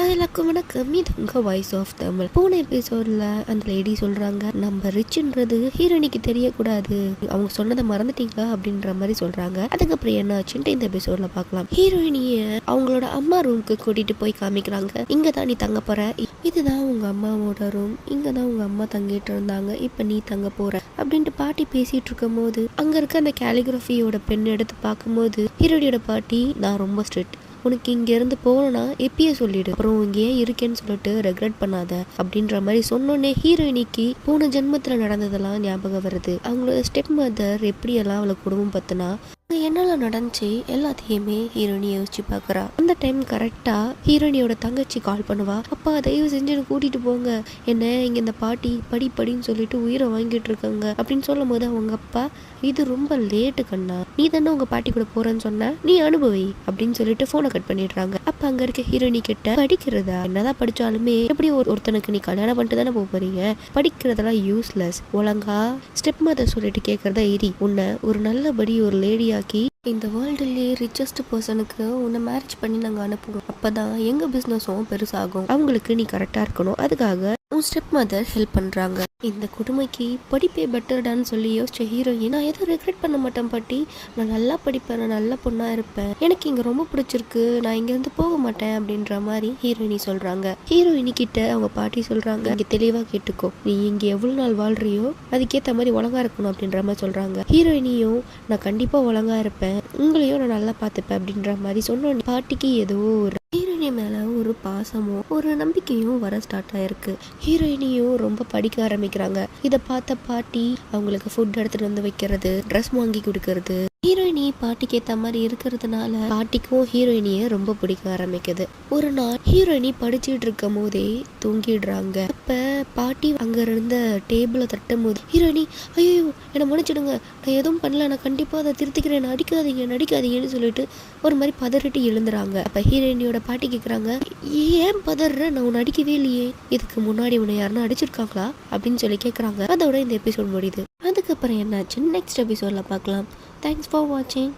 எல்லாருக்கும் வணக்கம். இது உங்க வாய்ஸ் ஆஃப் தமிழ். போன எபிசோட்ல அந்த லேடி சொல்றாங்க, நம்ம ரிச்ன்றது ஹீரோயினிக்கு தெரியக்கூடாது, அவங்க சொன்னதை மறந்துட்டீங்களா அப்படின்ற மாதிரி சொல்றாங்க. அதுக்கப்புறம் என்ன ஆச்சுன்ட்டு இந்த எபிசோட்ல பார்க்கலாம். ஹீரோயினிய அவங்களோட அம்மா ரூமுக்கு கூட்டிட்டு போய் காமிக்கிறாங்க. இங்கதான் நீ தங்க போற, இதுதான் உங்க அம்மாவோட ரூம், இங்கதான் உங்க அம்மா தங்கிட்டு இருந்தாங்க, இப்ப நீ தங்க போற அப்படின்ட்டு பாட்டி பேசிட்டு இருக்கும் போது அங்க இருக்க அந்த கேலிகிராஃபியோட பெண் எடுத்து பார்க்கும்போது ஹீரோயினியோட பாட்டி, நான் ரொம்ப ஸ்ட்ரிக்ட், உனக்கு இங்கேருந்து போகணும்னா எப்பயே சொல்லிடு, அப்புறம் இங்கே ஏன் இருக்கேன்னு சொல்லிட்டு ரெக்ரெட் பண்ணாத அப்படின்ற மாதிரி சொன்னோன்னே ஹீரோயினிக்கு போன ஜென்மத்தில் நடந்ததெல்லாம் ஞாபகம் வருது. அவங்களோட ஸ்டெப் மதர் எப்படியெல்லாம் அவளை குடும்பம் பத்தினா என்னெல்லாம் நடந்துச்சு எல்லாத்தையுமே ஹீரோயினி யோசிச்சு பார்க்குறா. அந்த டைம் கரெக்டாக ஹீரோயினியோட தங்கச்சி கால் பண்ணுவா. அப்பா தயவு செஞ்சு எனக்கு கூட்டிகிட்டு போங்க, என்ன இங்கே இந்த பாட்டி படின்னு சொல்லிட்டு உயிரை வாங்கிட்டு இருக்காங்க அப்படின்னு சொல்லும் போது அவங்க அப்பா, இது ரொம்ப லேட்டு கண்ணா, நீ தானே உங்க பாட்டி கூட போறேன்னு சொன்ன, நீ அனுபவி அப்படின்னு சொல்லிட்டு போனை கட் பண்ணிடுறாங்க. அப்ப அங்க இருக்க ஹீரோயினி கிட்ட, படிக்கிறதா என்னதான் படிச்சாலுமே எப்படி ஒருத்தனுக்கு நீ கல்யாணம் பண்ணிட்டு தானே போறீங்க, படிக்கிறதெல்லாம் யூஸ்லெஸ், ஒழுங்கா ஸ்டெப் மதர் சொல்லிட்டு கேட்கறதா எரி, உன்னை ஒரு நல்லபடி ஒரு லேடியாக்கி இந்த வேர்ல்டுலேயே ரிச்சஸ்ட் பர்சனுக்கு உன்னை மேரேஜ் பண்ணி நாங்கள் அனுப்புவோம், அப்பதான் எங்க பிஸ்னஸும் பெருசாகும், அவங்களுக்கு நீ கரெக்டா இருக்கணும், அதுக்காக உன் ஸ்டெப் மதர் ஹெல்ப் பண்றாங்க. இந்த கொடுமைக்கு படிப்பே பெட்டர்டான்னு சொல்லி யோசிச்ச ஹீரோயின், நான் எதுவும் ரெக்ரெட் பண்ண மாட்டேன் பாட்டி, நான் நல்லா படிப்பேன், நான் நல்ல பொண்ணா இருப்பேன், எனக்கு இங்க ரொம்ப பிடிச்சிருக்கு, நான் இங்க இருந்து போக மாட்டேன் அப்படின்ற மாதிரி ஹீரோயினி சொல்றாங்க. ஹீரோயினி கிட்ட அவங்க பாட்டி சொல்றாங்க, இங்க தெளிவா கேட்டுக்கோ, நீ இங்க எவ்வளவு நாள் வாழ்றியோ அதுக்கேற்ற மாதிரி ஒழுங்கா இருக்கணும் அப்படின்ற மாதிரி சொல்றாங்க. ஹீரோயினியும், நான் கண்டிப்பா ஒழுங்கா இருப்பேன், உங்களையும் நான் நல்லா பார்த்துப்பேன் அப்படின்ற மாதிரி சொன்னோம். பாட்டிக்கு ஏதோ ஒரு ஹீரோயினி மேல ஒரு பாசமும் ஒரு நம்பிக்கையும் வர ஸ்டார்ட் ஆயிருக்கு. ஹீரோயினியும் ரொம்ப படிக்க ஆரம்பிக்கிறாங்க. இதை பார்த்த பாட்டி அவங்களுக்கு ஃபுட் எடுத்துட்டு வந்து வைக்கிறது, ட்ரெஸ் வாங்கி கொடுக்கறது, ஹீரோயினி பாட்டிக்கு ஏற்ற மாதிரி இருக்கிறதுனால பாட்டிக்கும் ஹீரோயினியை ரொம்ப பிடிக்க ஆரம்பிக்குது. ஒரு நாள் ஹீரோயினி படிச்சுட்டு இருக்கும் போதே தூங்கிடுறாங்க. அப்ப பாட்டி அங்க இருந்த டேபிளை தட்டும் போது ஹீரோயினி, ஐயோ என்னை மன்னிச்சிடுங்க, நான் எதுவும் பண்ணல, நான் கண்டிப்பா அதை திருத்திக்கிறேன், நடிக்காதீங்கன்னு சொல்லிட்டு ஒரு மாதிரி பதறிட்டு எழுந்துறாங்க. அப்ப ஹீரோயினியோட பாட்டி கேட்குறாங்க, ஏன் பதற, நான் உன்னை அடிக்கவே இல்லையே, இதுக்கு முன்னாடி உன்னை யாருன்னா அடிச்சிருக்காங்களா அப்படின்னு சொல்லி கேட்குறாங்க. அதோட இந்த எபிசோட் முடியுது. அதுக்கப்புறம் என்னாச்சு நெக்ஸ்ட் எபிசோட்ல பார்க்கலாம். Thanks for watching.